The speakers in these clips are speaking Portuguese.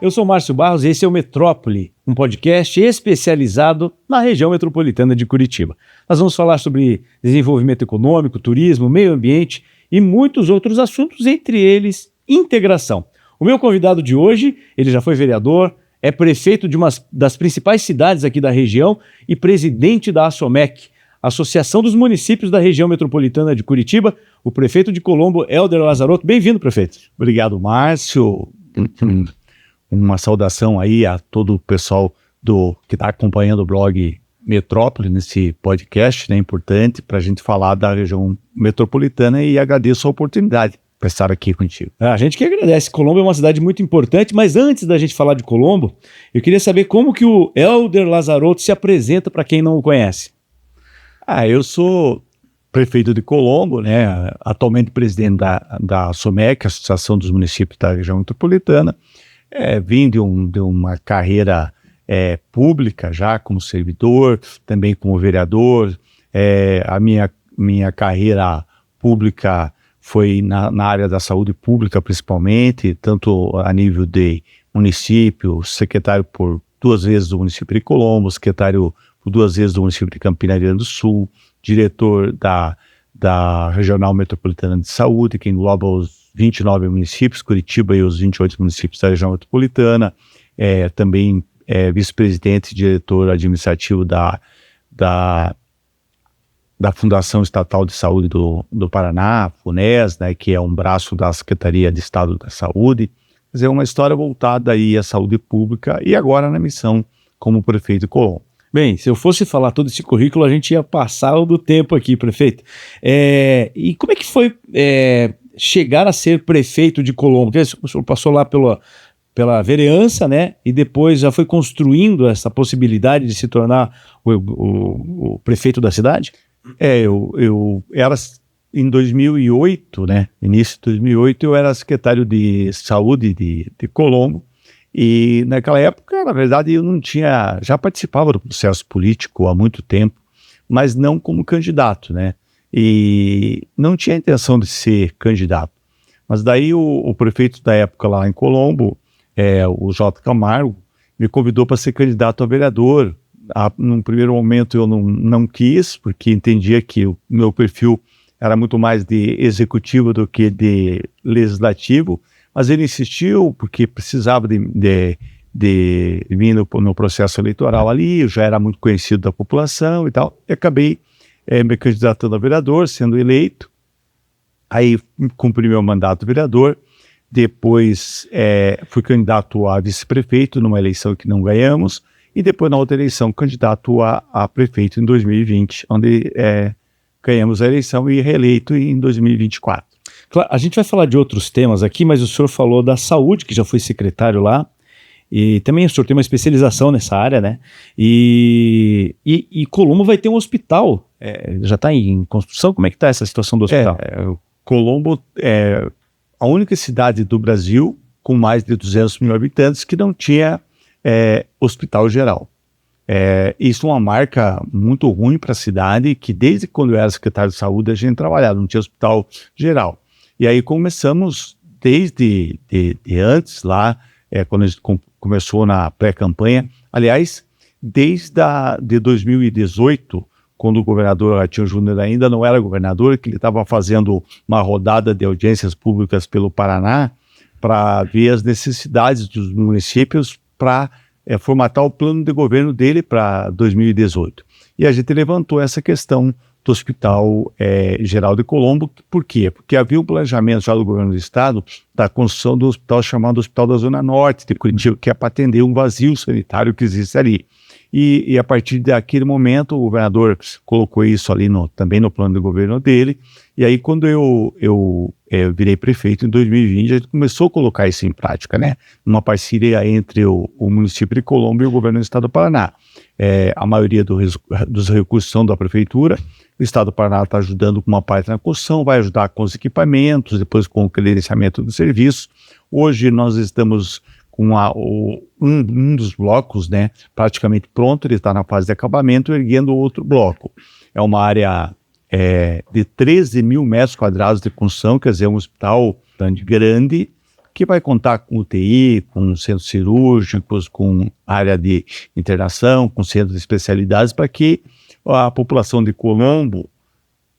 Eu sou Márcio Barros e esse é o Metrópole, um podcast especializado na região metropolitana de Curitiba. Nós vamos falar sobre desenvolvimento econômico, turismo, meio ambiente e muitos outros assuntos, entre eles integração. O meu convidado de hoje, ele já foi vereador, é prefeito de uma das principais cidades aqui da região e presidente da ASOMEC, Associação dos Municípios da Região Metropolitana de Curitiba, o prefeito de Colombo, Helder Lazarotto. Bem-vindo, prefeito. Obrigado, Márcio. Uma saudação aí a todo o pessoal que está acompanhando o blog Metrópole nesse podcast, né, importante para a gente falar da região metropolitana, e agradeço a oportunidade para estar aqui contigo. A gente que agradece. Colombo é uma cidade muito importante, mas antes da gente falar de Colombo, eu queria saber como que o Helder Lazarotto se apresenta para quem não o conhece. Eu sou prefeito de Colombo, né, atualmente presidente da ASOMEC, Associação dos Municípios da Região Metropolitana. Vim de uma carreira pública já como servidor, também como vereador. A minha carreira pública foi na área da saúde pública, principalmente, tanto a nível de município, secretário por 2 vezes do município de Colombo, secretário por 2 vezes do município de Campina Grande do Sul, diretor da Regional Metropolitana de Saúde, que engloba os 29 municípios, Curitiba e os 28 municípios da região metropolitana, também vice-presidente e diretor administrativo da Fundação Estatal de Saúde do Paraná, FUNES, né, que é um braço da Secretaria de Estado da Saúde. Quer dizer, uma história voltada aí à saúde pública e agora na missão como prefeito de Colombo. Bem, se eu fosse falar todo esse currículo, a gente ia passar do tempo aqui, prefeito. E como é que foi chegar a ser prefeito de Colombo? O senhor passou lá pela vereança, né? E depois já foi construindo essa possibilidade de se tornar o prefeito da cidade? Eu era em 2008, né? Início de 2008, eu era secretário de saúde de Colombo. E naquela época, na verdade, eu não tinha, já participava do processo político há muito tempo, mas não como candidato, né? E não tinha intenção de ser candidato. Mas daí o prefeito da época lá em Colombo, o J. Camargo, me convidou para ser candidato a vereador. Num primeiro momento eu não quis, porque entendia que o meu perfil era muito mais de executivo do que de legislativo. Mas ele insistiu porque precisava de vir no processo eleitoral ali, eu já era muito conhecido da população e tal, e acabei me candidatando a vereador, sendo eleito. Aí cumpri meu mandato de vereador, depois fui candidato a vice-prefeito numa eleição que não ganhamos, e depois na outra eleição candidato a prefeito em 2020, onde ganhamos a eleição e reeleito em 2024. Claro, a gente vai falar de outros temas aqui, mas o senhor falou da saúde, que já foi secretário lá, e também o senhor tem uma especialização nessa área, né? E Colombo vai ter um hospital, já está em construção? Como é que está essa situação do hospital? Colombo é a única cidade do Brasil com mais de 200 mil habitantes que não tinha hospital geral. Isso é uma marca muito ruim para a cidade, que desde quando eu era secretário de saúde a gente trabalhava, não tinha hospital geral. E aí começamos desde antes lá, quando a gente começou na pré-campanha, aliás, desde de 2018, quando o governador Ratinho Júnior ainda não era governador, que ele estava fazendo uma rodada de audiências públicas pelo Paraná para ver as necessidades dos municípios para formatar o plano de governo dele para 2018. E a gente levantou essa questão do Hospital Geral de Colombo. Por quê? Porque havia um planejamento já do governo do estado da construção do hospital chamado Hospital da Zona Norte de Curitiba, que é para atender um vazio sanitário que existe ali. E a partir daquele momento o governador colocou isso ali também no plano de governo dele. E aí quando eu virei prefeito em 2020, a gente começou a colocar isso em prática, né? Uma parceria entre o município de Colombo e o governo do estado do Paraná. A maioria dos recursos são da prefeitura. O estado do Paraná está ajudando com uma parte na construção, vai ajudar com os equipamentos, depois com o credenciamento do serviço. Hoje nós estamos com um dos blocos, né, praticamente pronto, ele está na fase de acabamento, erguendo outro bloco. É uma área de 13 mil metros quadrados de construção, quer dizer, um hospital grande, que vai contar com UTI, com centros cirúrgicos, com área de internação, com centros de especialidades, para que a população de Colombo,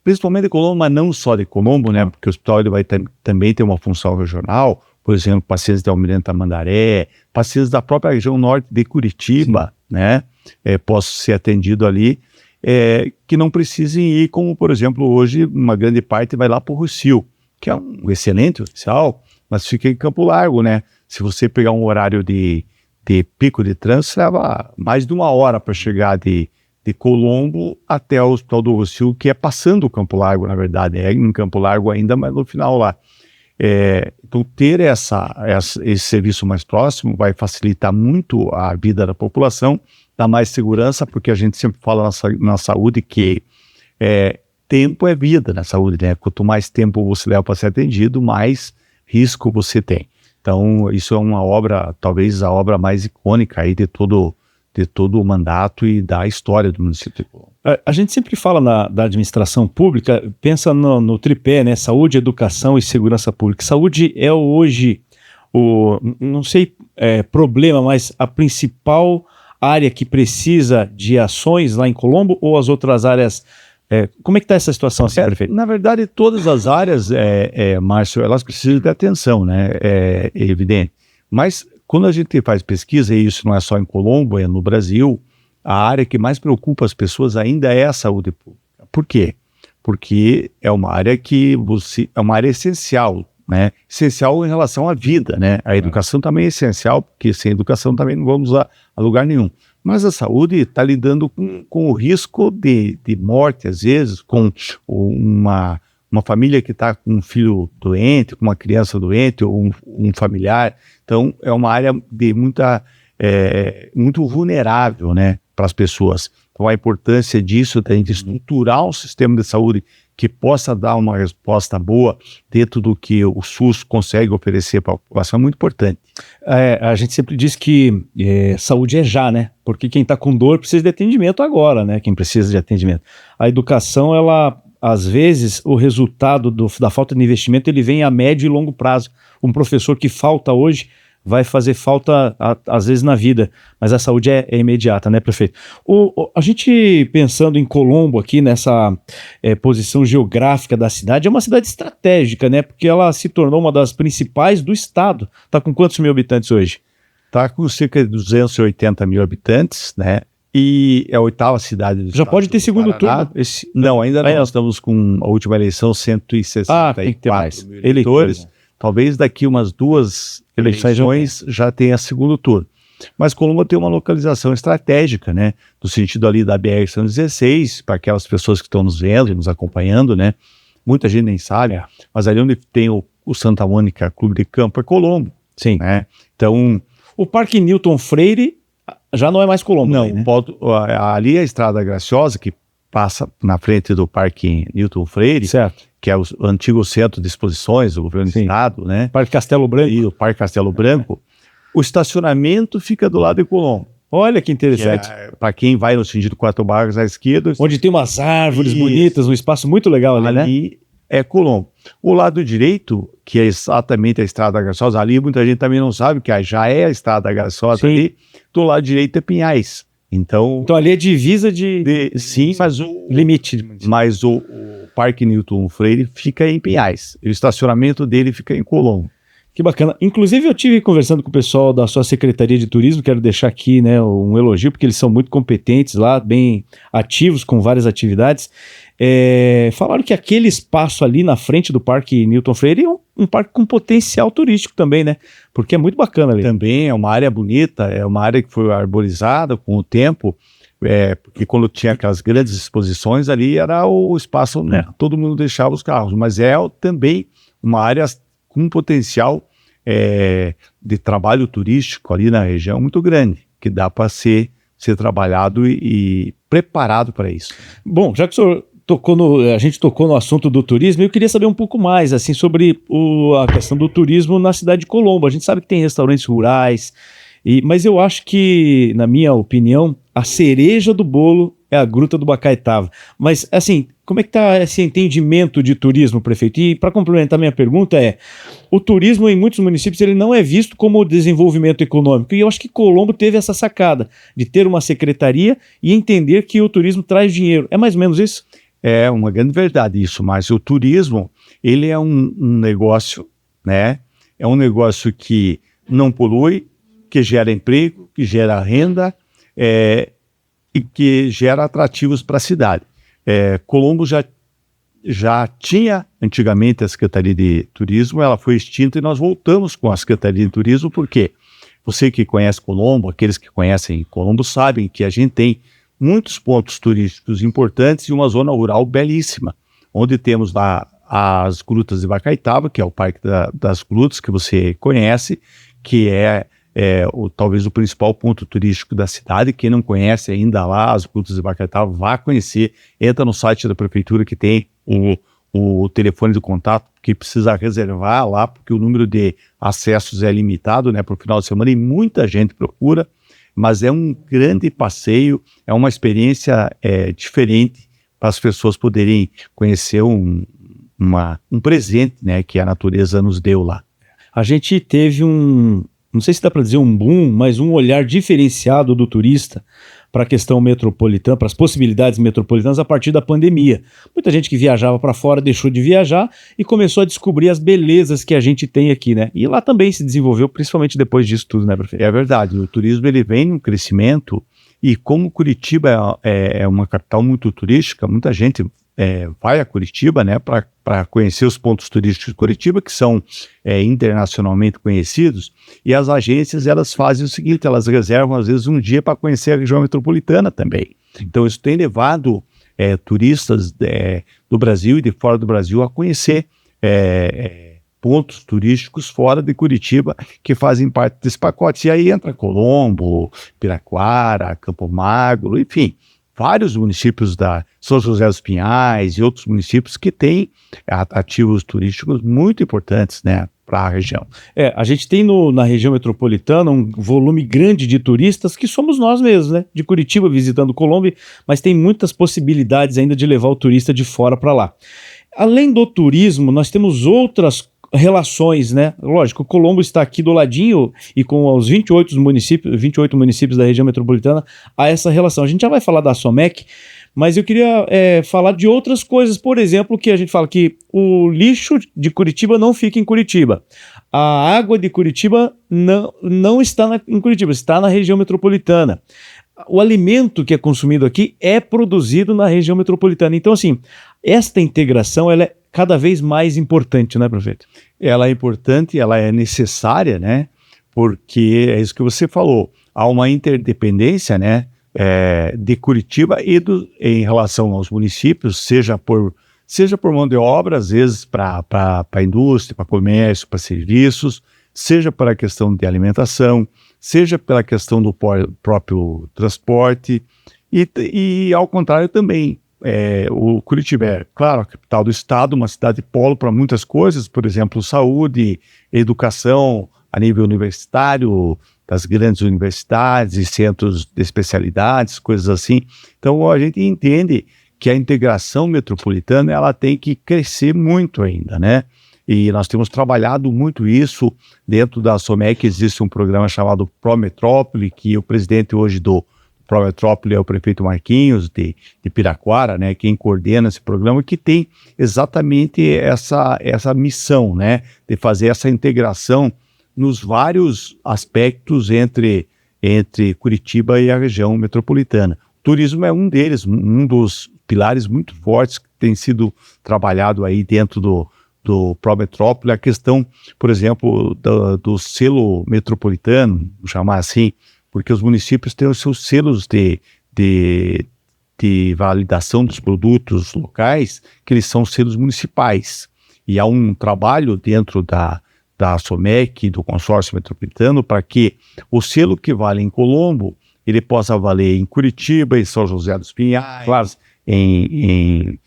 principalmente de Colombo, mas não só de Colombo, né, porque o hospital ele vai também ter uma função regional, por exemplo, pacientes de Almirante Tamandaré, pacientes da própria região norte de Curitiba, né, possam ser atendidos ali, que não precisem ir, como por exemplo, hoje uma grande parte vai lá para o Rossio, que é um excelente hospital, mas fica em Campo Largo, né? Se você pegar um horário de pico de trânsito, leva mais de 1 hora para chegar de Colombo até o Hospital do Rossio, que é passando o Campo Largo, na verdade, é em Campo Largo ainda, mas no final lá. Então, ter esse serviço mais próximo vai facilitar muito a vida da população, dar mais segurança, porque a gente sempre fala na saúde que tempo é vida na saúde, né? Quanto mais tempo você leva para ser atendido, mais risco você tem. Então, isso é uma obra, talvez a obra mais icônica aí de todo o mandato e da história do município de Colombo. A gente sempre fala da administração pública, pensa no tripé, né? Saúde, educação e segurança pública. Saúde é hoje não sei, problema, mas a principal área que precisa de ações lá em Colombo, ou as outras áreas? Como é que está essa situação, assim, prefeito? Na verdade, todas as áreas, Márcio, elas precisam de atenção, né? É evidente. Mas quando a gente faz pesquisa, e isso não é só em Colombo, é no Brasil, a área que mais preocupa as pessoas ainda é a saúde pública. Por quê? Porque é uma área é uma área essencial, né? Essencial em relação à vida, né? A educação também é essencial, porque sem educação também não vamos a lugar nenhum. Mas a saúde está lidando com o risco de morte, às vezes, com uma família que está com um filho doente, com uma criança doente, ou um familiar. Então, é uma área de muito vulnerável, né, para as pessoas. Então, a importância disso, da gente estruturar um sistema de saúde que possa dar uma resposta boa dentro do que o SUS consegue oferecer para a população é muito importante. A gente sempre diz que saúde é já, né? Porque quem está com dor precisa de atendimento agora, né? Quem precisa de atendimento. A educação, ela, às vezes, o resultado da falta de investimento, ele vem a médio e longo prazo. Um professor que falta hoje vai fazer falta, às vezes, na vida, mas a saúde é imediata, né, prefeito? A gente, pensando em Colombo aqui, nessa posição geográfica da cidade, é uma cidade estratégica, né, porque ela se tornou uma das principais do estado. Está com quantos mil habitantes hoje? Está com cerca de 280 mil habitantes, né, e é a 8ª cidade do Já pode ter segundo turno? Não, ainda não. Nós estamos com a última eleição, 164 tem que ter mais mil eleitores. Talvez daqui umas 2 eleições já tenha segundo turno. Mas Colombo tem uma localização estratégica, né? No sentido ali da BR-116, para aquelas pessoas que estão nos vendo e nos acompanhando, né? Muita gente nem sabe, mas ali onde tem o Santa Mônica Clube de Campo é Colombo. Sim. Né? Então, o Parque Newton Freire já não é mais Colombo. Não, aí, né? Ali é a Estrada Graciosa, que passa na frente do Parque Newton Freire, certo, que é o antigo centro de exposições do governo do estado, né? Parque Castelo Branco. E o Parque Castelo Branco. O estacionamento fica do lado de Colombo. Olha que interessante. Para quem vai no sentido 4 Barras à esquerda. Onde tem umas árvores bonitas, um espaço muito legal ali, né? Ali é Colombo. O lado direito, que é exatamente a Estrada Graciosa, ali muita gente também não sabe que já é a Estrada Graciosa ali. Do lado direito é Pinhais. Então ali é divisa sim, mas o limite. Mas o Parque Newton Freire fica em Pinhais. O estacionamento dele fica em Colombo. Que bacana. Inclusive, eu tive conversando com o pessoal da sua Secretaria de Turismo, quero deixar aqui, né, um elogio, porque eles são muito competentes lá, bem ativos, com várias atividades. Falaram que aquele espaço ali na frente do Parque Newton Freire é um parque com potencial turístico também, né? Porque é muito bacana ali. Também é uma área bonita, é uma área que foi arborizada com o tempo, porque quando tinha aquelas grandes exposições ali era o espaço onde todo mundo deixava os carros, mas é também uma área com potencial de trabalho turístico ali na região muito grande, que dá para ser trabalhado e preparado para isso. Bom, já que o senhor a gente tocou no assunto do turismo, eu queria saber um pouco mais assim, sobre a questão do turismo na cidade de Colombo. A gente sabe que tem restaurantes rurais, Mas eu acho que, na minha opinião, a cereja do bolo é a Gruta do Bacaitava. Mas, assim, como é que está esse entendimento de turismo, prefeito? E, para complementar minha pergunta, o turismo em muitos municípios ele não é visto como desenvolvimento econômico. E eu acho que Colombo teve essa sacada de ter uma secretaria e entender que o turismo traz dinheiro. É mais ou menos isso? É uma grande verdade isso, mas o turismo, ele é um negócio, né? É um negócio que não polui, que gera emprego, que gera renda, e que gera atrativos para a cidade. Colombo já tinha antigamente a Secretaria de Turismo, ela foi extinta e nós voltamos com a Secretaria de Turismo, porque você que conhece Colombo, aqueles que conhecem Colombo sabem que a gente tem muitos pontos turísticos importantes e uma zona rural belíssima, onde temos lá as Grutas de Bacaitava, que é o Parque das Grutas, que você conhece, que talvez o principal ponto turístico da cidade. Quem não conhece ainda lá as Grutas de Bacaitava, vá conhecer, entra no site da prefeitura que tem o telefone de contato, que precisa reservar lá, porque o número de acessos é limitado, né, para o final de semana, e muita gente procura, mas é um grande passeio, é uma experiência diferente para as pessoas poderem conhecer um presente, né, que a natureza nos deu lá. A gente teve não sei se dá para dizer um boom, mas um olhar diferenciado do turista para a questão metropolitana, para as possibilidades metropolitanas a partir da pandemia. Muita gente que viajava para fora deixou de viajar e começou a descobrir as belezas que a gente tem aqui, né? E lá também se desenvolveu, principalmente depois disso tudo, né, prefeito? É verdade, o turismo ele vem num crescimento, e como Curitiba é uma capital muito turística, muita gente vai a Curitiba, né, para conhecer os pontos turísticos de Curitiba, que são internacionalmente conhecidos, e as agências elas fazem o seguinte, elas reservam às vezes um dia para conhecer a região metropolitana também. Então isso tem levado turistas do Brasil e de fora do Brasil a conhecer pontos turísticos fora de Curitiba que fazem parte desse pacote. E aí entra Colombo, Piraquara, Campo Magro, enfim, vários municípios da São José dos Pinhais e outros municípios que têm atrativos turísticos muito importantes, né, para a região. A gente tem na região metropolitana um volume grande de turistas que somos nós mesmos, né, de Curitiba visitando Colombo, mas tem muitas possibilidades ainda de levar o turista de fora para lá. Além do turismo, nós temos outras relações, né? Lógico, Colombo está aqui do ladinho e com os 28 municípios da região metropolitana há essa relação. A gente já vai falar da SOMEC, mas eu queria falar de outras coisas. Por exemplo, que a gente fala que o lixo de Curitiba não fica em Curitiba. A água de Curitiba não está em Curitiba, está na região metropolitana. O alimento que é consumido aqui é produzido na região metropolitana. Então, assim, esta integração ela é cada vez mais importante, né, prefeito? Ela é importante, ela é necessária, né? Porque é isso que você falou, há uma interdependência, né, de Curitiba em relação aos municípios, seja por mão de obra, às vezes para a indústria, para comércio, para serviços, seja para a questão de alimentação, seja pela questão do próprio transporte, e ao contrário também. O Curitiba é, claro, a capital do estado, uma cidade polo para muitas coisas, por exemplo, saúde, educação a nível universitário, das grandes universidades e centros de especialidades, coisas assim. Então a gente entende que a integração metropolitana ela tem que crescer muito ainda, né? E nós temos trabalhado muito isso. Dentro da SOMEC existe um programa chamado Prometrópole, que o presidente hoje do Prometrópole é o prefeito Marquinhos de Piraquara, né, quem coordena esse programa, que tem exatamente essa missão, né, de fazer essa integração nos vários aspectos entre Curitiba e a região metropolitana. O turismo é um deles, um dos pilares muito fortes que tem sido trabalhado aí dentro do Prometrópole. A questão, por exemplo, do selo metropolitano, vou chamar assim, porque os municípios têm os seus selos de validação dos produtos locais, que eles são selos municipais. E há um trabalho dentro da SOMEC, do consórcio metropolitano, para que o selo que vale em Colombo, ele possa valer em Curitiba, em São José dos Pinhais, claro, em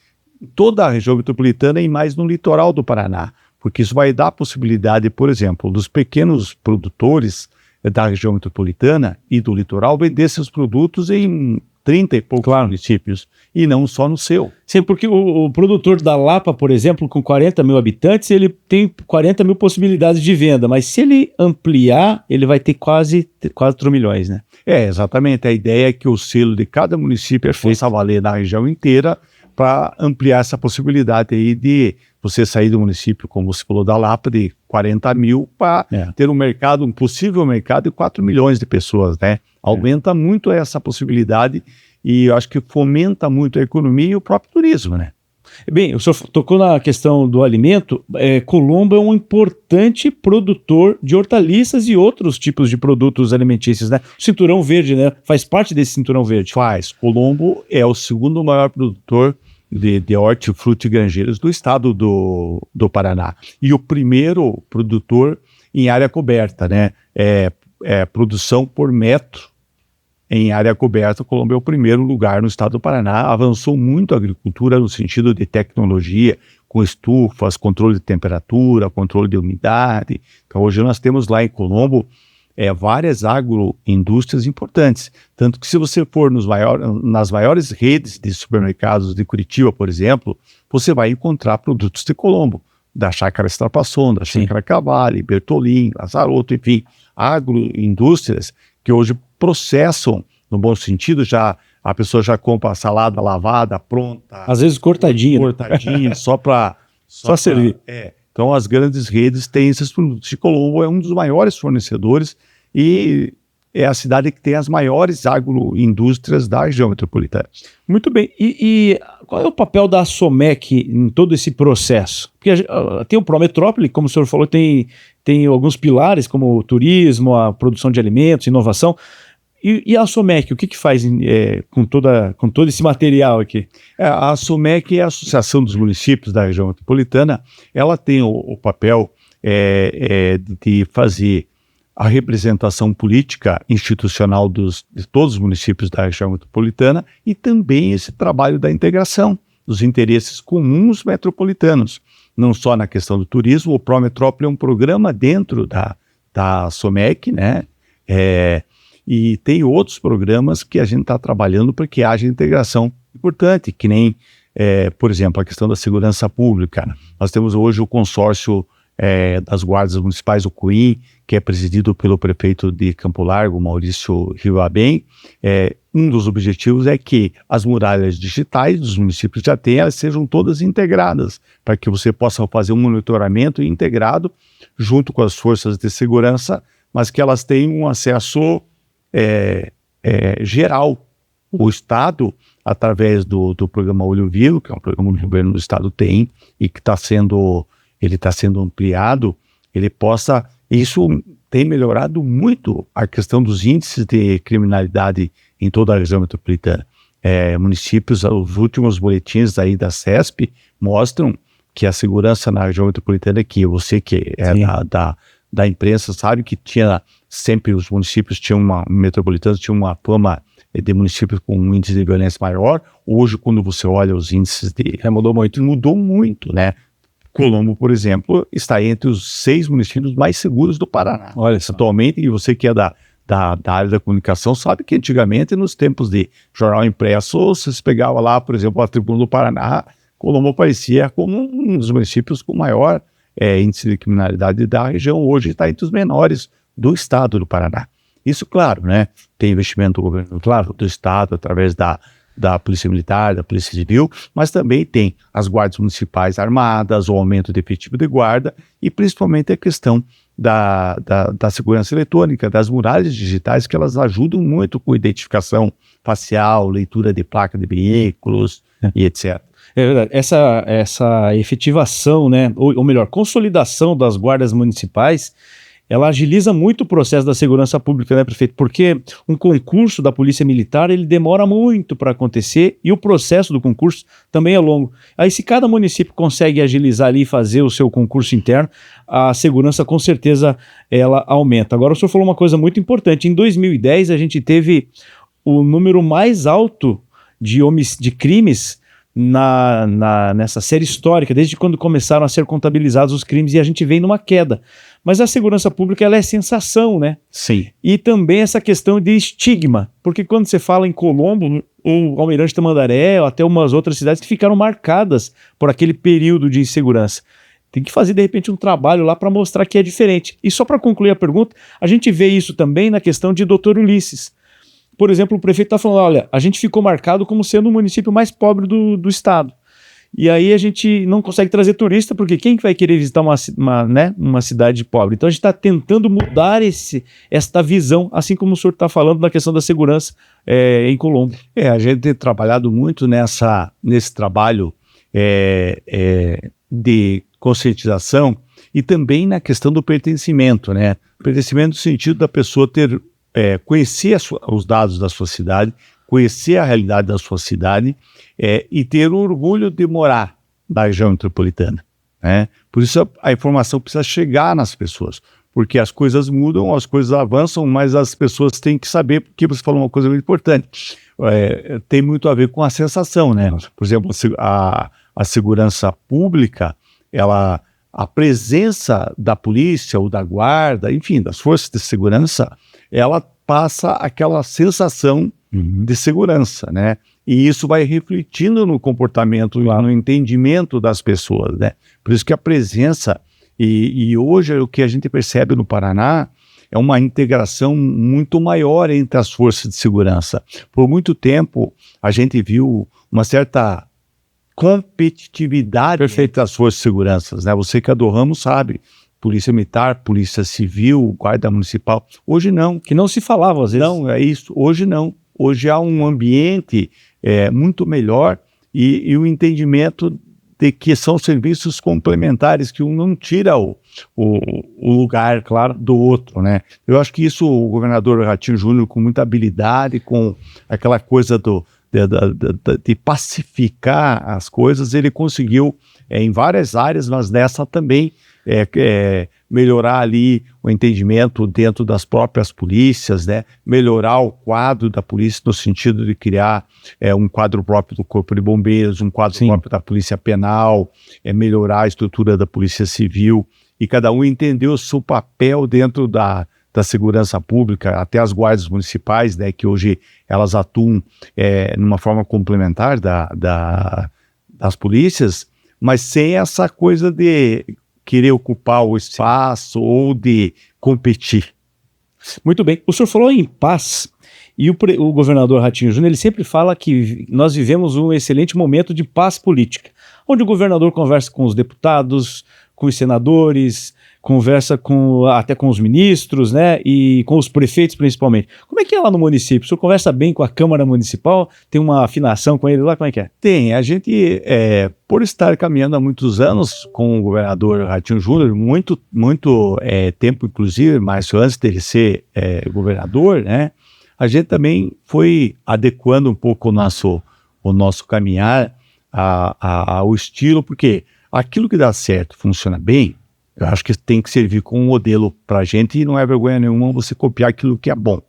toda a região metropolitana e mais no litoral do Paraná. Porque isso vai dar a possibilidade, por exemplo, dos pequenos produtores da região metropolitana e do litoral vender seus produtos em 30 e poucos municípios, e não só no seu. Sim, porque o produtor da Lapa, por exemplo, com 40 mil habitantes, ele tem 40 mil possibilidades de venda, mas se ele ampliar, ele vai ter quase 4 milhões, né? Exatamente. A ideia é que o selo de cada município possa valer na região inteira para ampliar essa possibilidade aí de você sair do município, como você falou, da Lapa, de 40 mil para ter um possível mercado de 4 milhões de pessoas, né? Aumenta muito essa possibilidade e eu acho que fomenta muito a economia e o próprio turismo, né? Bem, o senhor tocou na questão do alimento. Colombo é um importante produtor de hortaliças e outros tipos de produtos alimentícios, né? O Cinturão Verde, né? Faz parte desse Cinturão Verde. Faz. Colombo é o segundo maior produtor de hortifruti e granjeiros do estado do Paraná. E o primeiro produtor em área coberta, né? Produção por metro em área coberta. Colombo é o primeiro lugar no estado do Paraná. Avançou muito a agricultura no sentido de tecnologia, com estufas, controle de temperatura, controle de umidade. Então hoje nós temos lá em Colombo várias agroindústrias importantes. Tanto que se você for nas maiores redes de supermercados de Curitiba, por exemplo, você vai encontrar produtos de Colombo, da Chácara Estrapasson, da Chácara Cavalli, Bertolin, Lazarotto, enfim, agroindústrias que hoje processam, no bom sentido, a pessoa já compra a salada lavada, pronta. Às vezes cortadinha. Só servir. Então as grandes redes têm esses produtos. E Colombo é um dos maiores fornecedores e é a cidade que tem as maiores agroindústrias da região metropolitana. Muito bem. E qual é o papel da SOMEC em todo esse processo? Porque tem o Prometrópole, como o senhor falou, tem alguns pilares, como o turismo, a produção de alimentos, inovação. E a SOMEC, o que faz com todo esse material aqui? A SOMEC é a Associação dos Municípios da Região Metropolitana. Ela tem o papel de fazer a representação política institucional de todos os municípios da região metropolitana e também esse trabalho da integração dos interesses comuns metropolitanos. Não só na questão do turismo, o Prometrópole é um programa dentro da SOMEC, né? E tem outros programas que a gente está trabalhando para que haja integração importante, que nem, por exemplo, a questão da segurança pública. Nós temos hoje o consórcio das guardas municipais, o CUIM, que é presidido pelo prefeito de Campo Largo, Maurício Ribabem. Um dos objetivos é que as muralhas digitais dos municípios já tenham, elas sejam todas integradas, para que você possa fazer um monitoramento integrado junto com as forças de segurança, mas que elas tenham um acesso geral. O Estado, através do programa Olho Vivo, que é um programa que o governo do Estado tem e que está sendo ampliado, isso tem melhorado muito a questão dos índices de criminalidade em toda a região metropolitana. Municípios, os últimos boletins aí da CESP mostram que a segurança na região metropolitana aqui, você que é da imprensa sabe que os municípios metropolitanos tinham uma fama de municípios com um índice de violência maior. Hoje, quando você olha os índices mudou muito, né? Colombo, por exemplo, está entre os 6 municípios mais seguros do Paraná. Olha só. Atualmente, e você que é da área da comunicação, sabe que antigamente, nos tempos de jornal impresso, você pegava lá, por exemplo, a Tribuna do Paraná, Colombo aparecia como um dos municípios com maior índice de criminalidade da região. Hoje está entre os menores do estado do Paraná. Isso, claro, né? Tem investimento do governo, claro, do estado, através da Polícia Militar, da Polícia Civil, mas também tem as guardas municipais armadas, o aumento de efetivo de guarda e principalmente a questão da segurança eletrônica, das muralhas digitais, que elas ajudam muito com identificação facial, leitura de placa de veículos e etc. É verdade. Essa efetivação, né, ou melhor, consolidação das guardas municipais, ela agiliza muito o processo da segurança pública, né, prefeito? Porque um concurso da Polícia Militar, ele demora muito para acontecer e o processo do concurso também é longo. Aí, se cada município consegue agilizar ali e fazer o seu concurso interno, a segurança, com certeza, ela aumenta. Agora, o senhor falou uma coisa muito importante. Em 2010, a gente teve o número mais alto de crimes nessa série histórica, desde quando começaram a ser contabilizados os crimes, e a gente vem numa queda. Mas a segurança pública, ela é sensação, né? Sim. E também essa questão de estigma, porque quando você fala em Colombo, ou Almirante Tamandaré, ou até umas outras cidades que ficaram marcadas por aquele período de insegurança. Tem que fazer, de repente, um trabalho lá para mostrar que é diferente. E só para concluir a pergunta, a gente vê isso também na questão de Dr. Ulisses. Por exemplo, o prefeito está falando, olha, a gente ficou marcado como sendo o município mais pobre do estado. E aí a gente não consegue trazer turista, porque quem que vai querer visitar uma cidade pobre? Então a gente está tentando mudar esta visão, assim como o senhor está falando na questão da segurança em Colombo. A gente tem trabalhado muito nesse trabalho de conscientização e também na questão do pertencimento, né? Pertencimento no sentido da pessoa conhecer os dados da sua cidade, conhecer a realidade da sua cidade e ter o orgulho de morar na região metropolitana, né? Por isso a informação precisa chegar nas pessoas, porque as coisas mudam, as coisas avançam, mas as pessoas têm que saber, porque você falou uma coisa muito importante, tem muito a ver com a sensação, né? Por exemplo, a segurança pública, a presença da polícia ou da guarda, enfim, das forças de segurança, ela passa aquela sensação de segurança, né? E isso vai refletindo no comportamento, no entendimento das pessoas, né? Por isso que a presença, e hoje o que a gente percebe no Paraná é uma integração muito maior entre as forças de segurança. Por muito tempo, a gente viu uma certa competitividade entre as forças de segurança, né? Você que é do ramo sabe, Polícia Militar, Polícia Civil, Guarda Municipal. Hoje não. Que não se falava às vezes. Não, é isso. Hoje não. Hoje há um ambiente muito melhor e o entendimento de que são serviços complementares, que um não tira o lugar, claro, do outro, né? Eu acho que isso o governador Ratinho Júnior, com muita habilidade, com aquela coisa de pacificar as coisas, ele conseguiu em várias áreas, mas nessa também melhorar ali o entendimento dentro das próprias polícias, né? Melhorar o quadro da polícia no sentido de criar um quadro próprio do Corpo de Bombeiros, um quadro próprio da Polícia Penal, melhorar a estrutura da Polícia Civil, e cada um entender o seu papel dentro da segurança pública, até as guardas municipais, né, que hoje elas atuam numa forma complementar das polícias, mas sem essa coisa de querer ocupar o espaço ou de competir. Muito bem. O senhor falou em paz, e o governador Ratinho Júnior, ele sempre fala que nós vivemos um excelente momento de paz política, onde o governador conversa com os deputados, com os senadores, conversa até com os ministros, né, e com os prefeitos principalmente. Como é que é lá no município? O senhor conversa bem com a Câmara Municipal? Tem uma afinação com ele lá? Como é que é? Tem. A gente, por estar caminhando há muitos anos com o governador Ratinho Júnior, muito tempo, inclusive, mas antes dele ser governador, né, a gente também foi adequando um pouco o nosso caminhar ao estilo, porque aquilo que dá certo, funciona bem, eu acho que tem que servir como modelo para a gente, e não é vergonha nenhuma você copiar aquilo que é bom.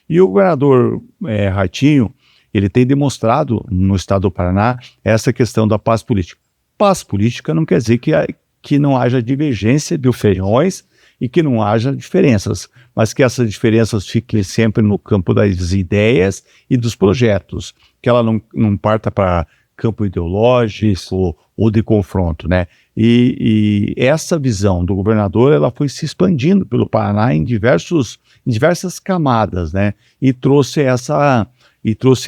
E o governador Ratinho, ele tem demonstrado no estado do Paraná essa questão da paz política. Paz política não quer dizer que não haja divergência de opiniões e que não haja diferenças, mas que essas diferenças fiquem sempre no campo das ideias e dos projetos, que ela não parta para campo ideológico ou de confronto, né? E essa visão do governador, ela foi se expandindo pelo Paraná em diversas camadas, né? E trouxe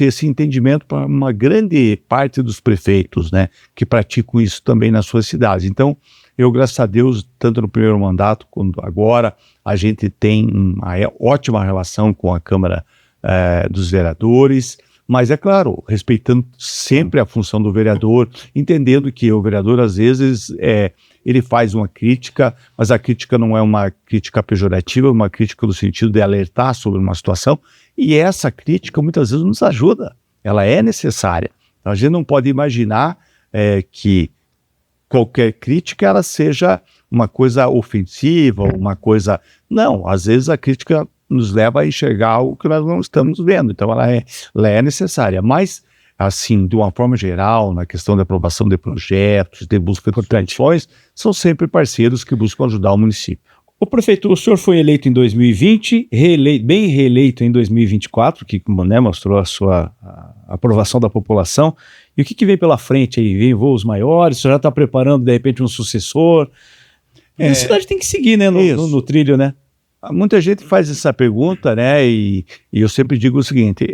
esse entendimento para uma grande parte dos prefeitos, né? Que praticam isso também nas suas cidades. Então, eu, graças a Deus, tanto no primeiro mandato quanto agora, a gente tem uma ótima relação com a Câmara dos Vereadores, mas é claro, respeitando sempre a função do vereador, entendendo que o vereador, às vezes, ele faz uma crítica, mas a crítica não é uma crítica pejorativa, é uma crítica no sentido de alertar sobre uma situação, e essa crítica muitas vezes nos ajuda, ela é necessária. A gente não pode imaginar que qualquer crítica ela seja uma coisa ofensiva, uma coisa... Não, às vezes a crítica nos leva a enxergar o que nós não estamos vendo, então ela é necessária, mas assim, de uma forma geral, na questão da aprovação de projetos, de busca de soluções, são sempre parceiros que buscam ajudar o município. O prefeito, o senhor foi eleito em 2020, bem reeleito em 2024, que, né, mostrou a aprovação da população. E o que vem pela frente aí? Vem voos maiores? O senhor já está preparando, de repente, um sucessor? A cidade tem que seguir, né, no trilho, né? Muita gente faz essa pergunta, né, e eu sempre digo o seguinte,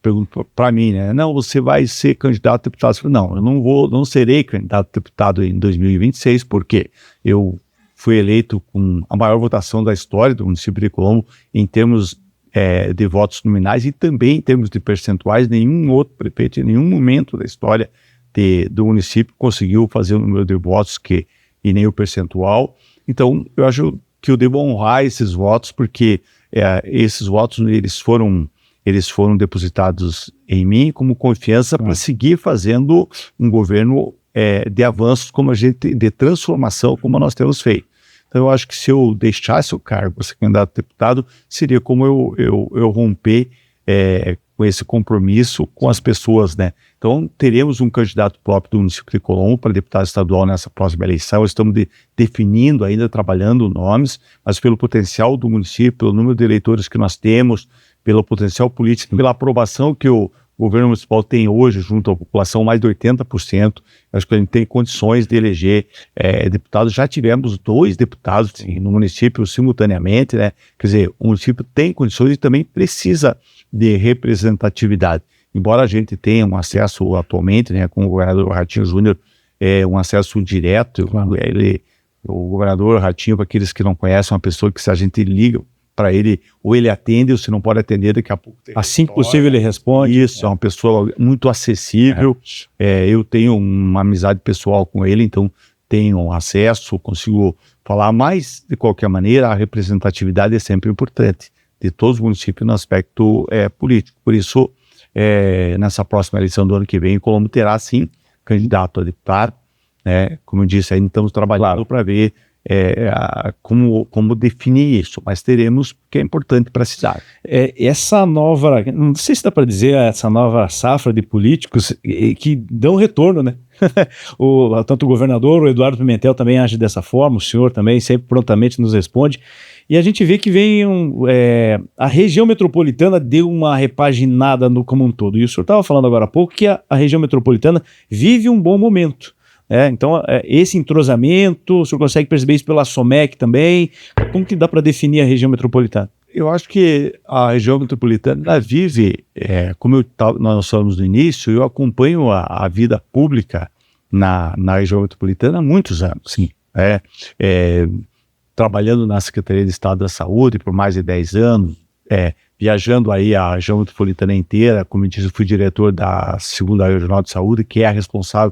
pergunto para mim, né, não, você vai ser candidato a deputado? Eu falo, não, eu não serei candidato a deputado em 2026, porque eu fui eleito com a maior votação da história do município de Colombo, em termos de votos nominais e também em termos de percentuais. Nenhum outro prefeito, em nenhum momento da história do município, conseguiu fazer o número de votos e nem o percentual. Então, eu acho que eu devo honrar esses votos, porque esses votos eles foram depositados em mim como confiança para seguir fazendo um governo de avanços de transformação, como nós temos feito. Então, eu acho que se eu deixasse o cargo para ser candidato a deputado, seria como eu romper com esse compromisso com as pessoas, né? Então, teremos um candidato próprio do município de Colombo para deputado estadual nessa próxima eleição. Estamos definindo ainda, trabalhando nomes, mas pelo potencial do município, pelo número de eleitores que nós temos, pelo potencial político, pela aprovação que o governo municipal tem hoje junto à população, mais de 80%. Acho que a gente tem condições de eleger deputados. Já tivemos 2 deputados no município simultaneamente, né? Quer dizer, o município tem condições e também precisa de representatividade. Embora a gente tenha um acesso atualmente, né, com o governador Ratinho Júnior, um acesso direto, o governador Ratinho, para aqueles que não conhecem, é uma pessoa que, se a gente liga para ele, ou ele atende, ou se não pode atender, daqui a pouco assim que possível ele responde. Isso, é uma pessoa muito acessível. Eu tenho uma amizade pessoal com ele, então tenho acesso, consigo falar, mas de qualquer maneira a representatividade é sempre importante de todos os municípios no aspecto político. Por isso, nessa próxima eleição do ano que vem, Colombo terá sim candidato a deputado, né? Como eu disse, ainda estamos trabalhando para ver como definir isso, mas teremos, que é importante para a cidade. Essa nova, não sei se dá para dizer, essa nova safra de políticos que dão retorno, né? Tanto o governador, o Eduardo Pimentel também age dessa forma, o senhor também sempre prontamente nos responde, e a gente vê que vem a região metropolitana deu uma repaginada como um todo, e o senhor estava falando agora há pouco que a região metropolitana vive um bom momento. Então, esse entrosamento, o senhor consegue perceber isso pela SOMEC também? Como que dá para definir a região metropolitana? Eu acho que a região metropolitana vive, como nós falamos no início, eu acompanho a vida pública na região metropolitana há muitos anos, sim. Trabalhando na Secretaria de Estado da Saúde por mais de 10 anos, viajando aí a região metropolitana inteira. Como eu disse, eu fui diretor da 2ª Regional de Saúde, que é a responsável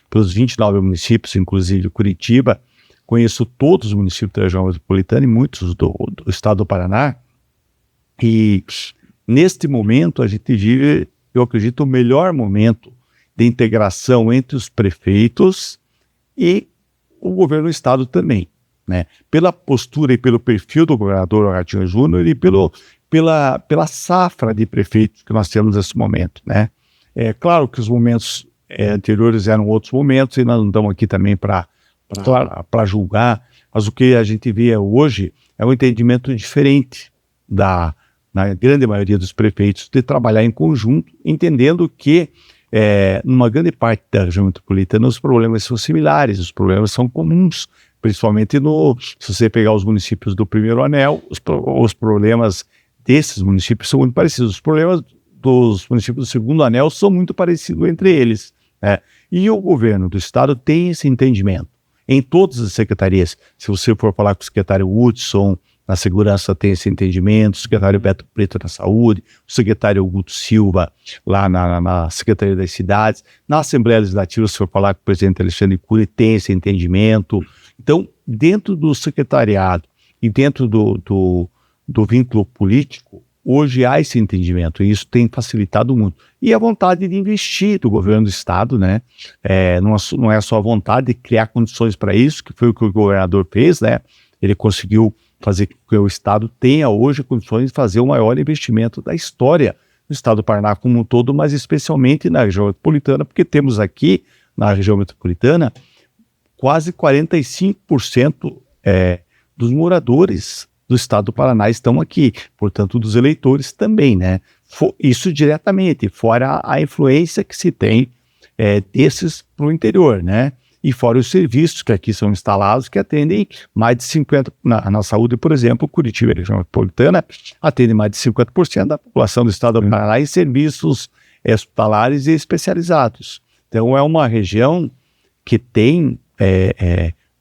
pelos 29 municípios, inclusive Curitiba. Conheço todos os municípios da região metropolitana e muitos do estado do Paraná. E neste momento a gente vive, eu acredito, o melhor momento de integração entre os prefeitos e o governo do estado também, né? Pela postura e pelo perfil do governador Ratinho Júnior e pela safra de prefeitos que nós temos nesse momento, né? É claro que os momentos anteriores eram outros momentos e nós não estamos aqui também para julgar, mas o que a gente vê hoje é um entendimento diferente na grande maioria dos prefeitos de trabalhar em conjunto, entendendo que numa grande parte da região metropolitana os problemas são similares, os problemas são comuns, principalmente se você pegar os municípios do primeiro anel, os problemas desses municípios são muito parecidos. Os problemas dos municípios do segundo anel são muito parecidos entre eles, né? E o governo do estado tem esse entendimento em todas as secretarias. Se você for falar com o secretário Hudson, na segurança tem esse entendimento, o secretário Beto Preto na saúde, o secretário Augusto Silva lá na Secretaria das Cidades, na Assembleia Legislativa, se for falar com o presidente Alexandre Cury, tem esse entendimento. Então, dentro do secretariado e dentro do vínculo político, hoje há esse entendimento, e isso tem facilitado muito. E a vontade de investir do governo do estado, né? Não é só a vontade de criar condições para isso, que foi o que o governador fez, né? Ele conseguiu fazer com que o estado tenha hoje condições de fazer o maior investimento da história no estado do Paraná como um todo, mas especialmente na região metropolitana, porque temos aqui, na região metropolitana, quase 45% dos moradores do estado do Paraná estão aqui, portanto, dos eleitores também, né? Isso diretamente, fora a influência que se tem desses para o interior, né? E fora os serviços que aqui são instalados, que atendem mais de 50%, na saúde, por exemplo, Curitiba, região metropolitana, atende mais de 50% da população do estado do Paraná em serviços hospitalares e especializados. Então, é uma região que tem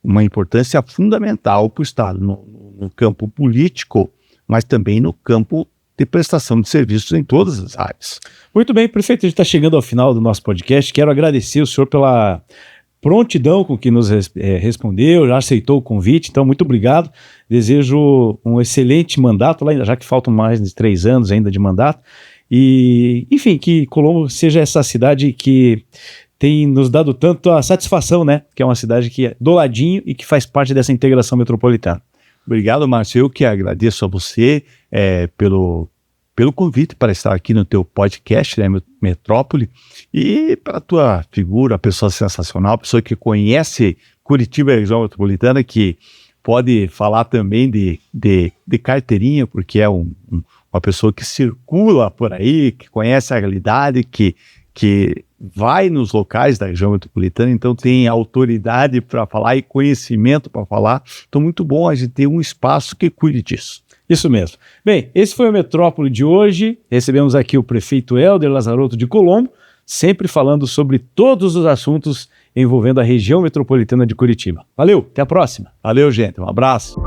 uma importância fundamental para o estado, no campo político, mas também no campo de prestação de serviços em todas as áreas. Muito bem, prefeito, a gente está chegando ao final do nosso podcast. Quero agradecer o senhor pela prontidão com que nos respondeu, já aceitou o convite, então muito obrigado. Desejo um excelente mandato, já que faltam mais de 3 anos ainda de mandato, e enfim, que Colombo seja essa cidade que tem nos dado tanto a satisfação, né? Que é uma cidade que é do ladinho e que faz parte dessa integração metropolitana. Obrigado, Márcio. Eu que agradeço a você pelo convite para estar aqui no teu podcast, né, Metrópole, e pela tua figura, pessoa sensacional, pessoa que conhece Curitiba e a região metropolitana, que pode falar também de carteirinha, porque é uma pessoa que circula por aí, que conhece a realidade, que vai nos locais da região metropolitana, então tem autoridade para falar e conhecimento para falar. Então, muito bom a gente ter um espaço que cuide disso. Isso mesmo. Bem, esse foi o Metrópole de hoje. Recebemos aqui o prefeito Hélder Lazzaroto de Colombo, sempre falando sobre todos os assuntos envolvendo a região metropolitana de Curitiba. Valeu, até a próxima. Valeu, gente. Um abraço.